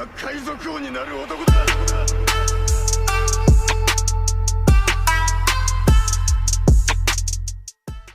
は海賊王になる男だ。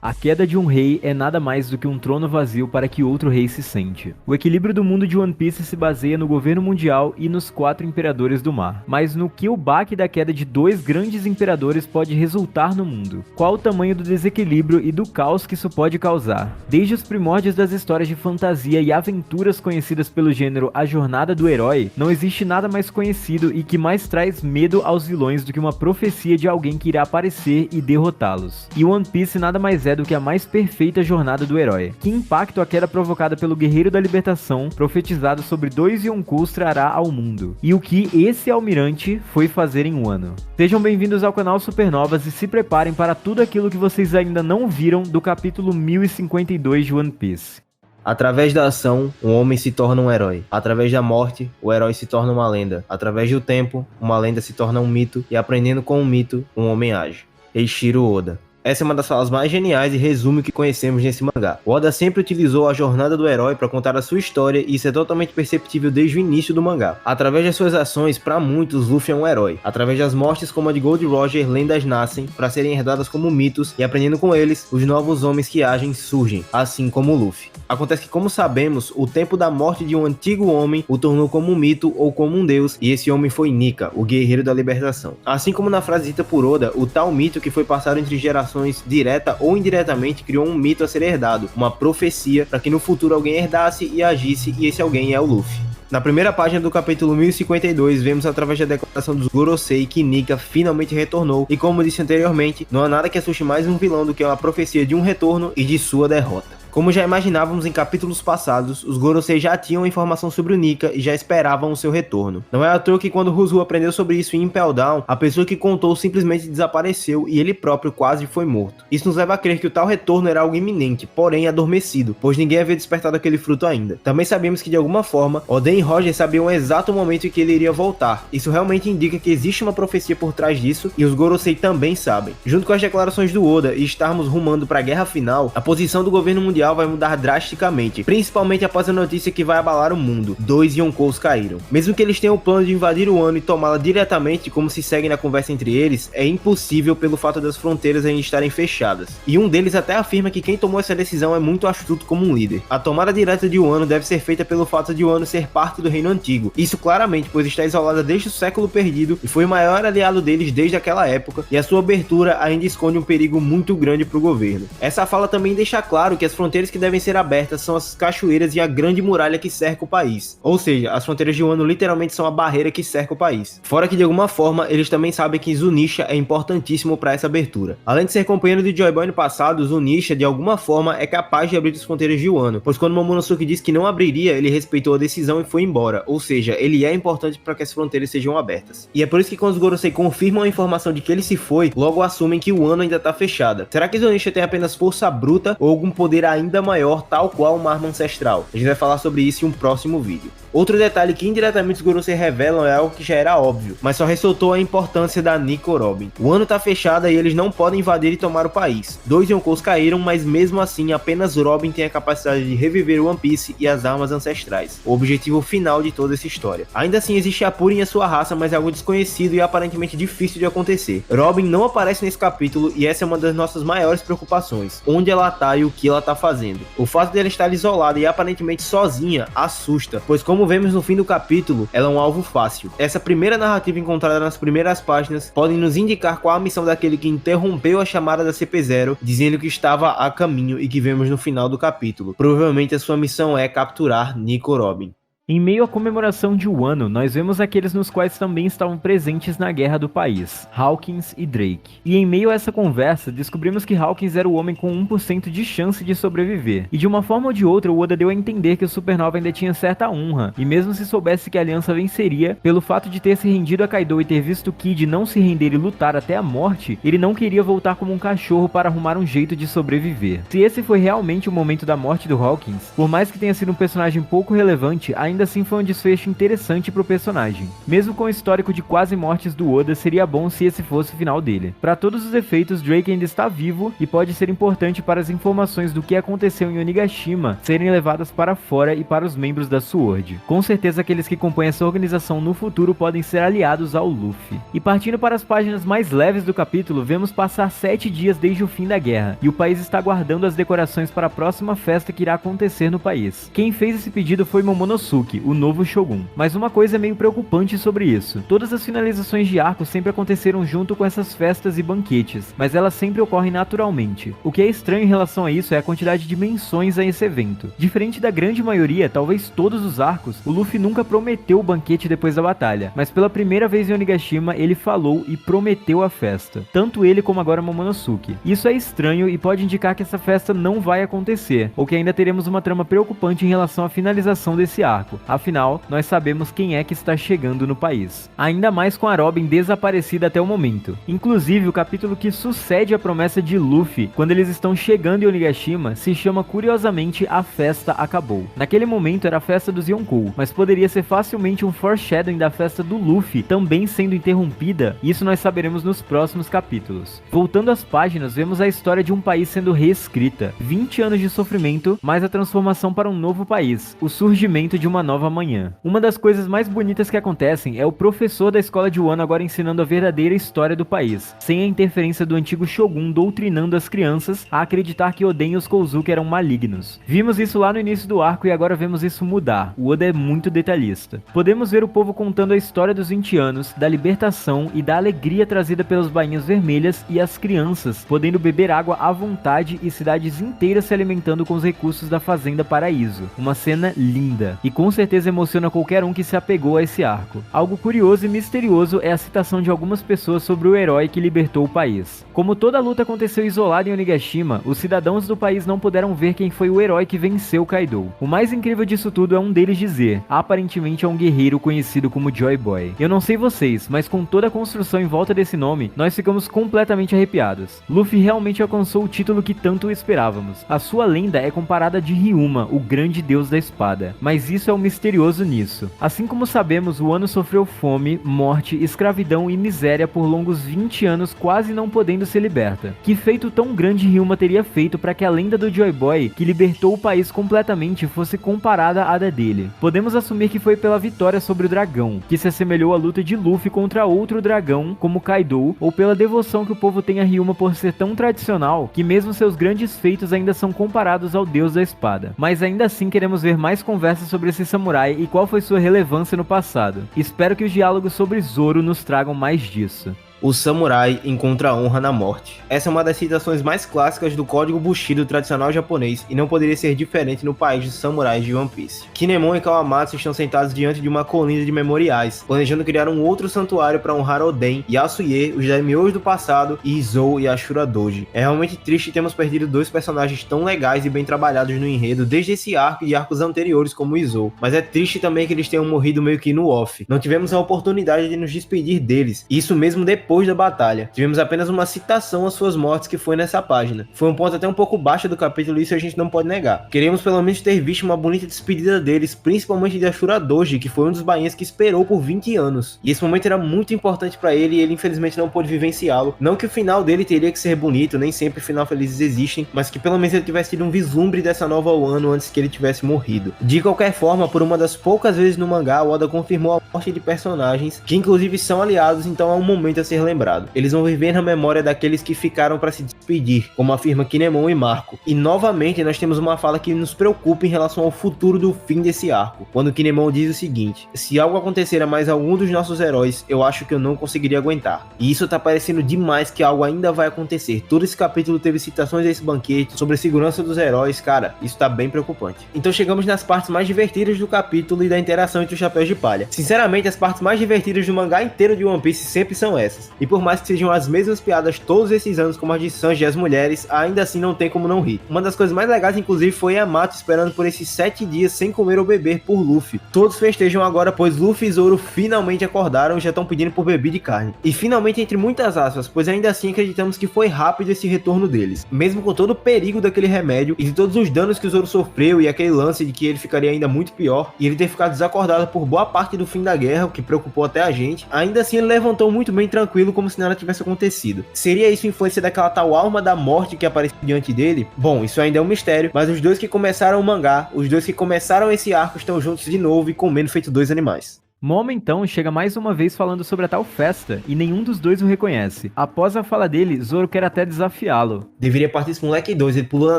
A queda de um rei é nada mais do que um trono vazio para que outro rei se sente. O equilíbrio do mundo de One Piece se baseia no governo mundial e nos 4 imperadores do mar. Mas no que o baque da queda de 2 grandes imperadores pode resultar no mundo? Qual o tamanho do desequilíbrio e do caos que isso pode causar? Desde os primórdios das histórias de fantasia e aventuras conhecidas pelo gênero A Jornada do Herói, não existe nada mais conhecido e que mais traz medo aos vilões do que uma profecia de alguém que irá aparecer e derrotá-los. E One Piece nada mais é do que a mais perfeita jornada do herói. Que impacto a queda provocada pelo Guerreiro da Libertação, profetizado sobre 2 Yonkous, trará ao mundo? E o que esse almirante foi fazer em Wano? Sejam bem-vindos ao canal Supernovas e se preparem para tudo aquilo que vocês ainda não viram do capítulo 1052 de One Piece. Através da ação, um homem se torna um herói. Através da morte, o herói se torna uma lenda. Através do tempo, uma lenda se torna um mito e aprendendo com o mito, um homem age. Eiichiro Oda. Essa é uma das falas mais geniais e resume o que conhecemos nesse mangá. O Oda sempre utilizou a jornada do herói para contar a sua história e isso é totalmente perceptível desde o início do mangá. Através das suas ações, para muitos, Luffy é um herói. Através das mortes como a de Gold Roger, lendas nascem para serem herdadas como mitos e aprendendo com eles, os novos homens que agem surgem, assim como o Luffy. Acontece que, como sabemos, o tempo da morte de um antigo homem o tornou como um mito ou como um deus, e esse homem foi Nika, o Guerreiro da Libertação. Assim como na frase dita por Oda, o tal mito que foi passado entre gerações direta ou indiretamente criou um mito a ser herdado, uma profecia para que no futuro alguém herdasse e agisse, e esse alguém é o Luffy. Na primeira página do capítulo 1052, vemos através da declaração dos Gorosei que Nika finalmente retornou, e como disse anteriormente, não há nada que assuste mais um vilão do que uma profecia de um retorno e de sua derrota. Como já imaginávamos em capítulos passados, os Gorosei já tinham informação sobre o Nika e já esperavam o seu retorno. Não é à toa que quando Ruzu aprendeu sobre isso em Impel Down, a pessoa que contou simplesmente desapareceu e ele próprio quase foi morto. Isso nos leva a crer que o tal retorno era algo iminente, porém adormecido, pois ninguém havia despertado aquele fruto ainda. Também sabemos que de alguma forma, Oden e Roger sabiam o exato momento em que ele iria voltar. Isso realmente indica que existe uma profecia por trás disso e os Gorosei também sabem. Junto com as declarações do Oda e estarmos rumando para a guerra final, a posição do governo mundial vai mudar drasticamente, principalmente após a notícia que vai abalar o mundo: 2 Yonkous caíram. Mesmo que eles tenham o plano de invadir o Wano e tomá-la diretamente, como se segue na conversa entre eles, é impossível pelo fato das fronteiras ainda estarem fechadas. E um deles até afirma que quem tomou essa decisão é muito astuto como um líder. A tomada direta de Wano deve ser feita pelo fato de Wano ser parte do Reino Antigo. Isso claramente, pois está isolada desde o século perdido e foi o maior aliado deles desde aquela época, e a sua abertura ainda esconde um perigo muito grande para o governo. Essa fala também deixa claro que as fronteiras que devem ser abertas são as cachoeiras e a grande muralha que cerca o país. Ou seja, as fronteiras de Wano literalmente são a barreira que cerca o país. Fora que de alguma forma eles também sabem que Zunisha é importantíssimo para essa abertura. Além de ser companheiro de Joy Boy no passado, Zunisha de alguma forma é capaz de abrir as fronteiras de Wano, pois quando Momonosuke disse que não abriria, ele respeitou a decisão e foi embora. Ou seja, ele é importante para que as fronteiras sejam abertas. E é por isso que quando os Gorosei confirmam a informação de que ele se foi, logo assumem que o Wano ainda está fechada. Será que Zunisha tem apenas força bruta ou algum poder ainda maior, tal qual uma arma ancestral? A gente vai falar sobre isso em um próximo vídeo. Outro detalhe que indiretamente os Gorosei revelam é algo que já era óbvio, mas só ressaltou a importância da Nico Robin. O Wano tá fechada e eles não podem invadir e tomar o país. 2 Yonkous caíram, mas mesmo assim apenas Robin tem a capacidade de reviver o One Piece e as armas ancestrais, o objetivo final de toda essa história. Ainda assim existe a Purin e a sua raça, mas é algo desconhecido e aparentemente difícil de acontecer. Robin não aparece nesse capítulo e essa é uma das nossas maiores preocupações: onde ela tá e o que ela tá fazendo. O fato dela estar isolada e aparentemente sozinha assusta, pois como vemos no fim do capítulo, ela é um alvo fácil. Essa primeira narrativa encontrada nas primeiras páginas pode nos indicar qual a missão daquele que interrompeu a chamada da CP0, dizendo que estava a caminho e que vemos no final do capítulo. Provavelmente a sua missão é capturar Nico Robin. Em meio à comemoração de Wano, nós vemos aqueles nos quais também estavam presentes na guerra do país, Hawkins e Drake. E em meio a essa conversa, descobrimos que Hawkins era o homem com 1% de chance de sobreviver. E de uma forma ou de outra, o Oda deu a entender que o Supernova ainda tinha certa honra, e mesmo se soubesse que a aliança venceria, pelo fato de ter se rendido a Kaido e ter visto Kid não se render e lutar até a morte, ele não queria voltar como um cachorro para arrumar um jeito de sobreviver. Se esse foi realmente o momento da morte do Hawkins, por mais que tenha sido um personagem pouco relevante, ainda ainda assim foi um desfecho interessante pro personagem. Mesmo com o histórico de quase mortes do Oda, seria bom se esse fosse o final dele. Para todos os efeitos, Drake ainda está vivo e pode ser importante para as informações do que aconteceu em Onigashima serem levadas para fora e para os membros da SWORD. Com certeza aqueles que compõem essa organização no futuro podem ser aliados ao Luffy. E partindo para as páginas mais leves do capítulo, vemos passar 7 dias desde o fim da guerra, e o país está guardando as decorações para a próxima festa que irá acontecer no país. Quem fez esse pedido foi Momonosuke, o novo Shogun. Mas uma coisa é meio preocupante sobre isso. Todas as finalizações de arco sempre aconteceram junto com essas festas e banquetes, mas elas sempre ocorrem naturalmente. O que é estranho em relação a isso é a quantidade de menções a esse evento. Diferente da grande maioria, talvez todos os arcos, o Luffy nunca prometeu o banquete depois da batalha, mas pela primeira vez em Onigashima ele falou e prometeu a festa. Tanto ele como agora Momonosuke. Isso é estranho e pode indicar que essa festa não vai acontecer, ou que ainda teremos uma trama preocupante em relação à finalização desse arco. Afinal, nós sabemos quem é que está chegando no país. Ainda mais com a Robin desaparecida até o momento. Inclusive, o capítulo que sucede a promessa de Luffy, quando eles estão chegando em Onigashima, se chama curiosamente A Festa Acabou. Naquele momento era a festa dos Yonkou, mas poderia ser facilmente um foreshadowing da festa do Luffy também sendo interrompida, e isso nós saberemos nos próximos capítulos. Voltando às páginas, vemos a história de um país sendo reescrita. 20 anos de sofrimento, mais a transformação para um novo país, o surgimento de uma nova manhã. Uma das coisas mais bonitas que acontecem é o professor da escola de Wano agora ensinando a verdadeira história do país, sem a interferência do antigo Shogun doutrinando as crianças a acreditar que Oden e os Kozuki eram malignos. Vimos isso lá no início do arco e agora vemos isso mudar. O Oda é muito detalhista. Podemos ver o povo contando a história dos 20 anos, da libertação e da alegria trazida pelas bainhas vermelhas e as crianças podendo beber água à vontade e cidades inteiras se alimentando com os recursos da Fazenda Paraíso. Uma cena linda e com certeza emociona qualquer um que se apegou a esse arco. Algo curioso e misterioso é a citação de algumas pessoas sobre o herói que libertou o país. Como toda a luta aconteceu isolada em Onigashima, os cidadãos do país não puderam ver quem foi o herói que venceu Kaido. O mais incrível disso tudo é um deles dizer, aparentemente é um guerreiro conhecido como Joy Boy. Eu não sei vocês, mas com toda a construção em volta desse nome, nós ficamos completamente arrepiados. Luffy realmente alcançou o título que tanto esperávamos. A sua lenda é comparada a de Ryuma, o grande deus da espada. Mas isso é o misterioso nisso. Assim como sabemos, o Wano sofreu fome, morte, escravidão e miséria por longos 20 anos quase não podendo ser liberta. Que feito tão grande Ryuma teria feito para que a lenda do Joy Boy, que libertou o país completamente, fosse comparada à da dele? Podemos assumir que foi pela vitória sobre o dragão, que se assemelhou à luta de Luffy contra outro dragão, como Kaido, ou pela devoção que o povo tem a Ryuma por ser tão tradicional, que mesmo seus grandes feitos ainda são comparados ao deus da espada. Mas ainda assim queremos ver mais conversas sobre esse samurai e qual foi sua relevância no passado. Espero que os diálogos sobre Zoro nos tragam mais disso. O samurai encontra a honra na morte. Essa é uma das citações mais clássicas do código Bushido tradicional japonês e não poderia ser diferente no país dos samurais de One Piece. Kinemon e Kawamatsu estão sentados diante de uma colina de memoriais, planejando criar um outro santuário para honrar Oden, Yasuye, os daimyos do passado, e Izou e Ashura Doji. É realmente triste termos perdido dois personagens tão legais e bem trabalhados no enredo desde esse arco e arcos anteriores como Izou, mas é triste também que eles tenham morrido meio que no off. Não tivemos a oportunidade de nos despedir deles, isso mesmo depois da batalha. Tivemos apenas uma citação às suas mortes que foi nessa página. Foi um ponto até um pouco baixo do capítulo, isso a gente não pode negar. Queríamos pelo menos ter visto uma bonita despedida deles, principalmente de Ashura Doji, que foi um dos bainhas que esperou por 20 anos. E esse momento era muito importante pra ele e ele infelizmente não pôde vivenciá-lo. Não que o final dele teria que ser bonito, nem sempre final felizes existem, mas que pelo menos ele tivesse tido um vislumbre dessa nova Wano antes que ele tivesse morrido. De qualquer forma, por uma das poucas vezes no mangá, o Oda confirmou a morte de personagens que inclusive são aliados, então é um momento a ser lembrado. Eles vão viver na memória daqueles que ficaram para se despedir, como afirma Kinemon e Marco. E novamente nós temos uma fala que nos preocupa em relação ao futuro do fim desse arco, quando Kinemon diz o seguinte: se algo acontecer a mais algum dos nossos heróis, eu acho que eu não conseguiria aguentar. E isso tá parecendo demais que algo ainda vai acontecer. Todo esse capítulo teve citações a esse banquete, sobre a segurança dos heróis, cara, isso tá bem preocupante. Então chegamos nas partes mais divertidas do capítulo e da interação entre os chapéus de palha. Sinceramente, as partes mais divertidas do mangá inteiro de One Piece sempre são essas. referências. E por mais que sejam as mesmas piadas todos esses anos como as de Sanji e as mulheres, ainda assim não tem como não rir. Uma das coisas mais legais inclusive foi Yamato esperando por esses 7 dias sem comer ou beber por Luffy. Todos festejam agora pois Luffy e Zoro finalmente acordaram e já estão pedindo por bebida e carne. E finalmente entre muitas aspas, pois ainda assim acreditamos que foi rápido esse retorno deles. Mesmo com todo o perigo daquele remédio e de todos os danos que o Zoro sofreu e aquele lance de que ele ficaria ainda muito pior, e ele ter ficado desacordado por boa parte do fim da guerra, o que preocupou até a gente, ainda assim ele levantou muito bem tranquilo como se nada tivesse acontecido. Seria isso influência daquela tal alma da morte que apareceu diante dele? Bom, isso ainda é um mistério, mas os dois que começaram o mangá, os dois que começaram esse arco estão juntos de novo e comendo feito dois animais. Momo então chega mais uma vez falando sobre a tal festa, e nenhum dos dois o reconhece. Após a fala dele, Zoro quer até desafiá-lo. Deveria partir esse moleque 2, ele pulou na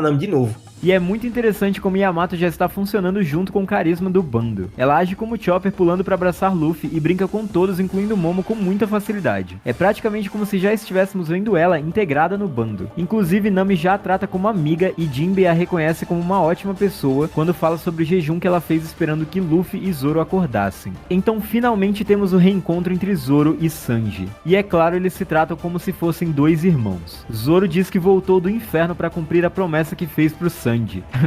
Nami de novo. E é muito interessante como Yamato já está funcionando junto com o carisma do bando. Ela age como Chopper pulando para abraçar Luffy e brinca com todos, incluindo Momo, com muita facilidade. É praticamente como se já estivéssemos vendo ela integrada no bando. Inclusive, Nami já a trata como amiga e Jinbei a reconhece como uma ótima pessoa quando fala sobre o jejum que ela fez esperando que Luffy e Zoro acordassem. Então, finalmente temos o reencontro entre Zoro e Sanji. E é claro, eles se tratam como se fossem dois irmãos. Zoro diz que voltou do inferno para cumprir a promessa que fez pro Sanji.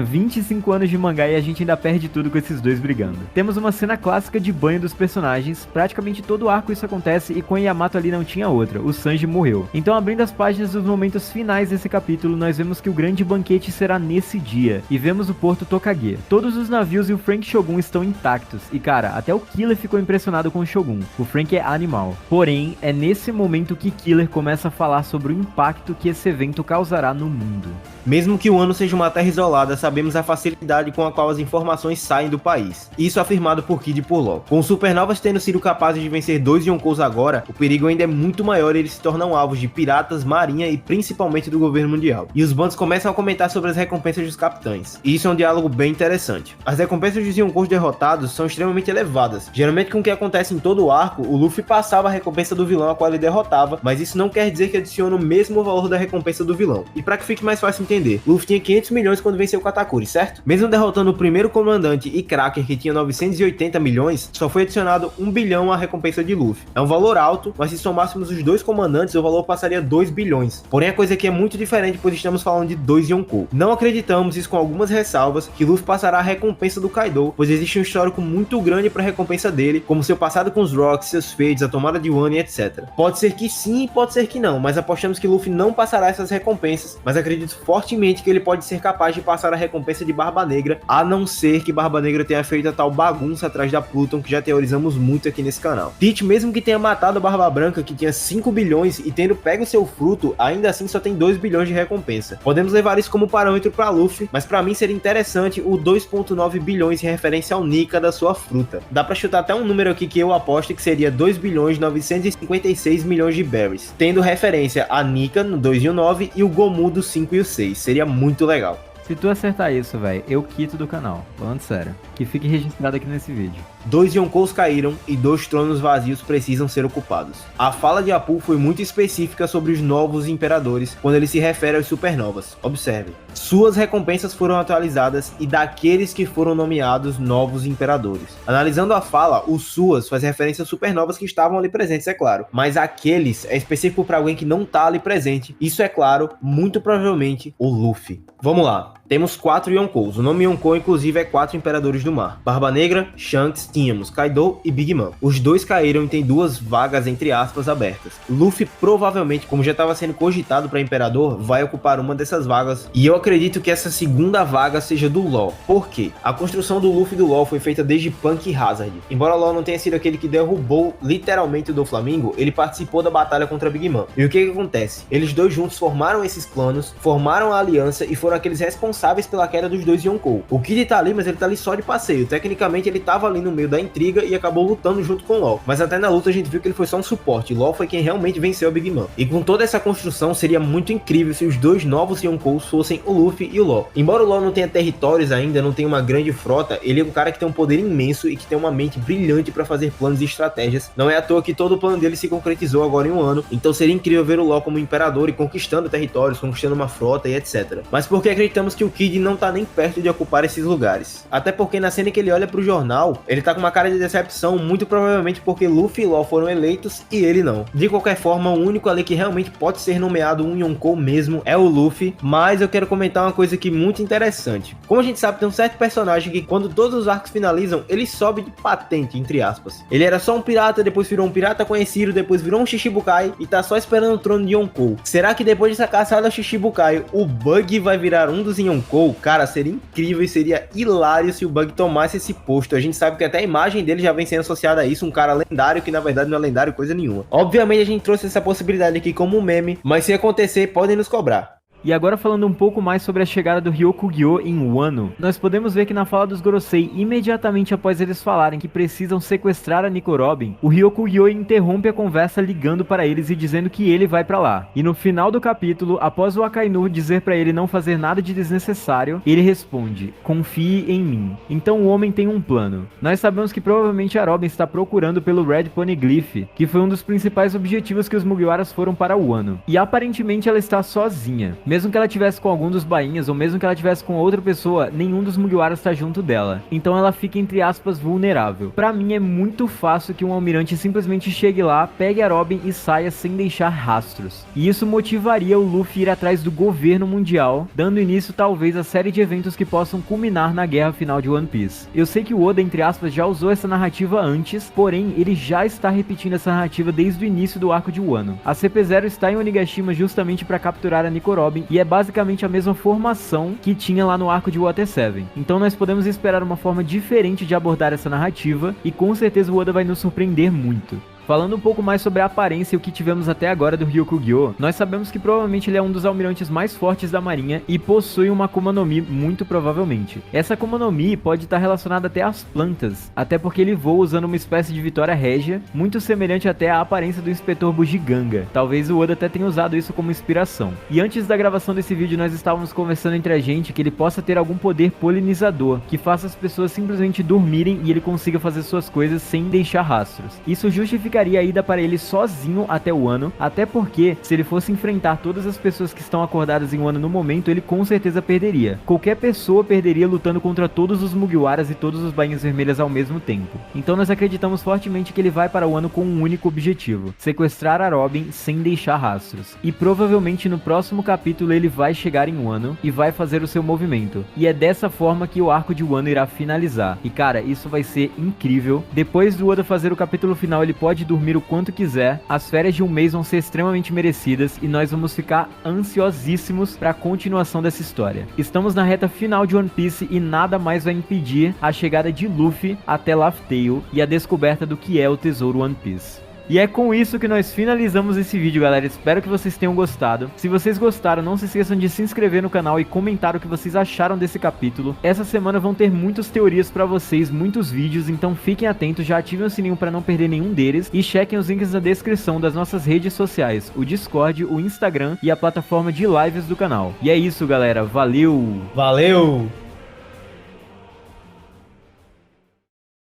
25 anos de mangá e a gente ainda perde tudo com esses dois brigando. Temos uma cena clássica de banho dos personagens, praticamente todo arco isso acontece e com Yamato ali não tinha outra, o Sanji morreu. Então abrindo as páginas dos momentos finais desse capítulo, nós vemos que o grande banquete será nesse dia, e vemos o porto Tokage. Todos os navios e o Frank Shogun estão intactos, e cara, até o Killer ficou impressionado com o Shogun, o Frank é animal. Porém, é nesse momento que Killer começa a falar sobre o impacto que esse evento causará no mundo. Mesmo que o ano seja uma terra isolada, sabemos a facilidade com a qual as informações saem do país. Isso afirmado por Kid e por Law. Com os supernovas tendo sido capazes de vencer 2 Yonkous agora, o perigo ainda é muito maior e eles se tornam alvos de piratas, marinha e principalmente do governo mundial. E os bandos começam a comentar sobre as recompensas dos capitães. E isso é um diálogo bem interessante. As recompensas dos Yonkous derrotados são extremamente elevadas. Geralmente com o que acontece em todo o arco, o Luffy passava a recompensa do vilão a qual ele derrotava, mas isso não quer dizer que adiciona o mesmo valor da recompensa do vilão. E para que fique mais fácil entender, Luffy tinha 500 milhões quando venceu o Katakuri, certo? Mesmo derrotando o primeiro comandante e Cracker, que tinha 980 milhões, só foi adicionado 1 bilhão à recompensa de Luffy. É um valor alto, mas se somássemos os dois comandantes, o valor passaria 2 bilhões. Porém, a coisa aqui é muito diferente, pois estamos falando de 2 Yonkou. Não acreditamos, isso com algumas ressalvas, que Luffy passará a recompensa do Kaido, pois existe um histórico muito grande para a recompensa dele, como seu passado com os Rocks, seus feitos, a tomada de Wano e etc. Pode ser que sim, pode ser que não, mas apostamos que Luffy não passará essas recompensas, mas acredito fortemente que ele pode ser capaz de passar a recompensa de Barba Negra, a não ser que Barba Negra tenha feito a tal bagunça atrás da Pluton que já teorizamos muito aqui nesse canal. Teach, mesmo que tenha matado a Barba Branca, que tinha 5 bilhões e tendo pego seu fruto, ainda assim só tem 2 bilhões de recompensa. Podemos levar isso como parâmetro para Luffy, mas para mim seria interessante o 2.9 bilhões em referência ao Nika da sua fruta. Dá para chutar até um número aqui que eu aposto que seria 2 bilhões 956 milhões de berries, tendo referência a Nika no 2 e o 9 e o Gomu do 5 e o 6. Seria muito legal. Se tu acertar isso, velho, eu quito do canal. Falando sério. Que fique registrado aqui nesse vídeo. 2 Yonkous caíram e 2 tronos vazios precisam ser ocupados. A fala de Apu foi muito específica sobre os novos imperadores quando ele se refere aos supernovas. Observe. Suas recompensas foram atualizadas e daqueles que foram nomeados novos imperadores. Analisando a fala, o suas faz referência aos supernovas que estavam ali presentes, é claro. Mas aqueles é específico para alguém que não tá ali presente. Isso é claro, muito provavelmente o Luffy. Vamos lá. Temos 4 Yonkous. O nome Yonkou, inclusive, é 4 Imperadores do Mar. Barba Negra, Shanks, tínhamos Kaido e Big Mom. Os dois caíram e tem 2 vagas, entre aspas, abertas. Luffy, provavelmente, como já estava sendo cogitado para Imperador, vai ocupar uma dessas vagas. E eu acredito que essa segunda vaga seja do Law. Por quê? A construção do Luffy e do Law foi feita desde Punk e Hazard. Embora Law não tenha sido aquele que derrubou, literalmente, o Doflamingo, ele participou da batalha contra Big Mom. E o que acontece? Eles dois juntos formaram esses planos, formaram a aliança e foram aqueles responsáveis pela queda dos 2 Yonkou. O Kid tá ali, mas ele tá ali só de passeio. Tecnicamente ele tava ali no meio da intriga e acabou lutando junto com o Law. Mas até na luta a gente viu que ele foi só um suporte. Law foi quem realmente venceu a Big Mom. E com toda essa construção seria muito incrível se os 2 novos Yonkous fossem o Luffy e o Law. Embora o Law não tenha territórios ainda, não tenha uma grande frota, ele é um cara que tem um poder imenso e que tem uma mente brilhante para fazer planos e estratégias. Não é à toa que todo o plano dele se concretizou agora em um ano. Então seria incrível ver o Law como imperador e conquistando territórios, conquistando uma frota e etc. Mas por que acreditamos notamos que o Kid não tá nem perto de ocupar esses lugares. Até porque na cena que ele olha pro jornal, ele tá com uma cara de decepção, muito provavelmente porque Luffy e Law foram eleitos e ele não. De qualquer forma, o único ali que realmente pode ser nomeado um Yonkou mesmo é o Luffy, mas eu quero comentar uma coisa aqui muito interessante. Como a gente sabe, tem um certo personagem que quando todos os arcos finalizam, ele sobe de patente, entre aspas. Ele era só um pirata, depois virou um pirata conhecido, depois virou um Shichibukai e tá só esperando o trono de Yonkou. Será que depois dessa caçada ao Shichibukai, o Bug vai virar um dos Yonkou? Cara, seria incrível e seria hilário se o Bug tomasse esse posto. A gente sabe que até a imagem dele já vem sendo associada a isso, um cara lendário que na verdade não é lendário coisa nenhuma. Obviamente a gente trouxe essa possibilidade aqui como um meme, mas se acontecer, podem nos cobrar. E agora falando um pouco mais sobre a chegada do Ryokugyo em Wano, nós podemos ver que na fala dos Gorosei, imediatamente após eles falarem que precisam sequestrar a Nico Robin, o Ryokugyo interrompe a conversa ligando para eles e dizendo que ele vai para lá. E no final do capítulo, após o Akainu dizer para ele não fazer nada de desnecessário, ele responde: confie em mim. Então o homem tem um plano. Nós sabemos que provavelmente a Robin está procurando pelo Red Poneglyph, que foi um dos principais objetivos que os Mugiwaras foram para Wano. E aparentemente ela está sozinha. Mesmo que ela tivesse com algum dos bainhas, ou mesmo que ela tivesse com outra pessoa, nenhum dos Mugiwaras está junto dela. Então ela fica, entre aspas, vulnerável. Pra mim é muito fácil que um almirante simplesmente chegue lá, pegue a Robin e saia sem deixar rastros. E isso motivaria o Luffy ir atrás do governo mundial, dando início talvez a série de eventos que possam culminar na guerra final de One Piece. Eu sei que o Oda, entre aspas, já usou essa narrativa antes, porém ele já está repetindo essa narrativa desde o início do arco de Wano. A CP0 está em Onigashima justamente para capturar a Nico Robin, e é basicamente a mesma formação que tinha lá no arco de Water 7. Então nós podemos esperar uma forma diferente de abordar essa narrativa, e com certeza o Oda vai nos surpreender muito. Falando um pouco mais sobre a aparência e o que tivemos até agora do Ryokugyo, nós sabemos que provavelmente ele é um dos almirantes mais fortes da marinha e possui uma Akuma no Mi muito provavelmente. Essa Akuma no Mi pode estar relacionada até às plantas, até porque ele voa usando uma espécie de Vitória Régia, muito semelhante até à aparência do Inspetor Bugiganga. Talvez o Oda até tenha usado isso como inspiração. E antes da gravação desse vídeo nós estávamos conversando entre a gente que ele possa ter algum poder polinizador, que faça as pessoas simplesmente dormirem e ele consiga fazer suas coisas sem deixar rastros. Isso justificaria a ida para ele sozinho até o Wano, até porque se ele fosse enfrentar todas as pessoas que estão acordadas em Wano no momento, ele com certeza perderia. Qualquer pessoa perderia lutando contra todos os Mugiwaras e todos os bainhas vermelhas ao mesmo tempo. Então nós acreditamos fortemente que ele vai para o Wano com um único objetivo: sequestrar a Robin sem deixar rastros. E provavelmente no próximo capítulo ele vai chegar em Wano e vai fazer o seu movimento. E é dessa forma que o arco de Wano irá finalizar. E cara, isso vai ser incrível. Depois do Oda fazer o capítulo final, ele pode dormir o quanto quiser, as férias de um mês vão ser extremamente merecidas e nós vamos ficar ansiosíssimos para a continuação dessa história. Estamos na reta final de One Piece e nada mais vai impedir a chegada de Luffy até Laugh Tale e a descoberta do que é o tesouro One Piece. E é com isso que nós finalizamos esse vídeo, galera. Espero que vocês tenham gostado. Se vocês gostaram, não se esqueçam de se inscrever no canal e comentar o que vocês acharam desse capítulo. Essa semana vão ter muitas teorias pra vocês, muitos vídeos, então fiquem atentos, já ativem o sininho pra não perder nenhum deles e chequem os links na descrição das nossas redes sociais, o Discord, o Instagram e a plataforma de lives do canal. E é isso, galera. Valeu! Valeu!